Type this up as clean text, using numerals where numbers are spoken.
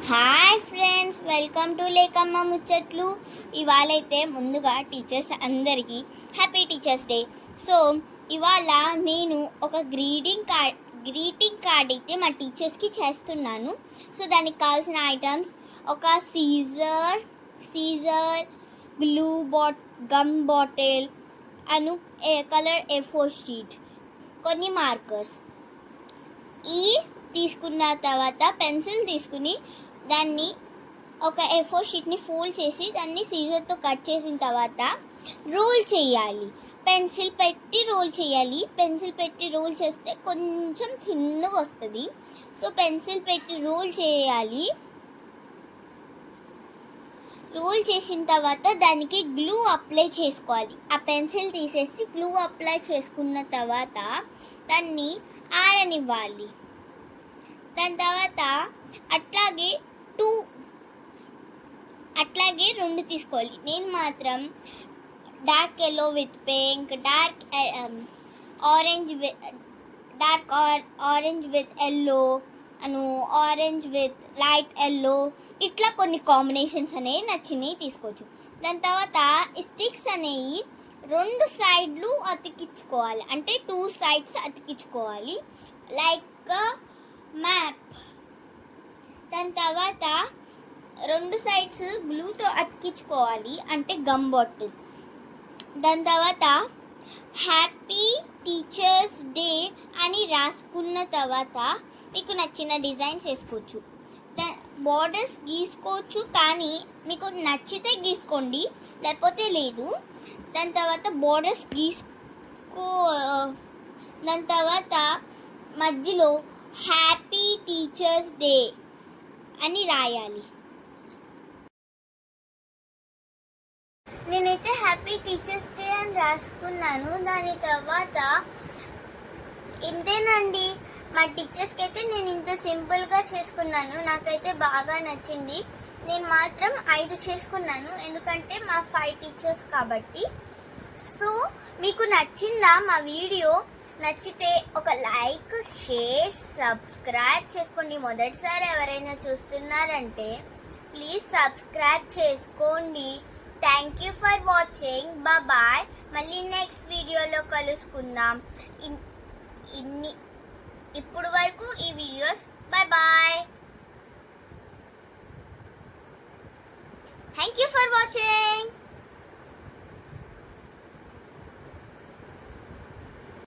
Hi friends, welcome to లేకమ్మ ముచ్చట్లు. ఇవాళైతే ముందుగా teachers అందరికీ హ్యాపీ టీచర్స్ డే. సో ఇవాళ నేను ఒక గ్రీటింగ్ కార్డ్ అయితే మా టీచర్స్కి చేస్తున్నాను. సో దానికి కావాల్సిన ఐటమ్స్ ఒక scissor, glue gum bottle, colour A4 sheet, కొన్ని మార్కర్స్. ఈ తీసుకున్న తర్వాత పెన్సిల్ తీసుకుని దాన్ని ఒక A4 షీట్ని ఫోల్డ్ చేసి దాన్ని సీజర్తో కట్ చేసిన తర్వాత రోల్ చేయాలి. పెన్సిల్ పెట్టి రోల్ చేయాలి. పెన్సిల్ పెట్టి రోల్ చేస్తే కొంచెం థిన్గా వస్తుంది. సో పెన్సిల్ పెట్టి రోల్ చేయాలి. రోల్ చేసిన తర్వాత దానికి గ్లూ అప్లై చేసుకోవాలి. ఆ పెన్సిల్ తీసేసి గ్లూ అప్లై చేసుకున్న తర్వాత దాన్ని ఆరనివ్వాలి. దాని తర్వాత అట్లాగే రెండు తీసుకోవాలి. నేను మాత్రం dark yellow with pink, dark orange with yellow, orange with light yellow, ఇట్లా కొన్ని కాంబినేషన్స్ అనేవి నచ్చినవి తీసుకోవచ్చు. దాని తర్వాత ఈ స్టిక్స్ అనేవి రెండు సైడ్లు అతికించుకోవాలి, అంటే 2 sides అతికించుకోవాలి, లైక్ మ్యాప్. దాని తర్వాత 2 sides గ్లూతో అతికించుకోవాలి, అంటే గమ్ బాటిల్. దాని తర్వాత హ్యాపీ టీచర్స్ డే అని రాసుకున్న తర్వాత మీకు నచ్చిన డిజైన్స్ వేసుకోవచ్చు. బార్డర్స్ గీసుకోవచ్చు, కానీ మీకు నచ్చితే గీసుకోండి, లేకపోతే లేదు. దాని తర్వాత బార్డర్స్ దాని తర్వాత మధ్యలో హ్యాపీ టీచర్స్ డే అని రాయాలి. నేనైతే హ్యాపీ టీచర్స్ డే అని రాసుకున్నాను. దాని తర్వాత ఇంతేనండి. మా టీచర్స్కి అయితే నేను ఇంత సింపుల్గా చేసుకున్నాను. నాకైతే బాగా నచ్చింది. నేను మాత్రం 5 చేసుకున్నాను, ఎందుకంటే మా 5 టీచర్స్ కాబట్టి. సో మీకు నచ్చిందా మా వీడియో? నచ్చితే ఒక లైక్, షేర్, సబ్స్క్రైబ్ చేసుకోండి. మొదటిసారి ఎవరైనా చూస్తున్నారంటే ప్లీజ్ సబ్స్క్రైబ్ చేసుకోండి. Thank you for watching. Bye. మళ్ళీ నెక్స్ట్ వీడియోలో కలుసుకుందాం. ఇప్పుడు వరకు ఈ వీడియోస్ బాయ్.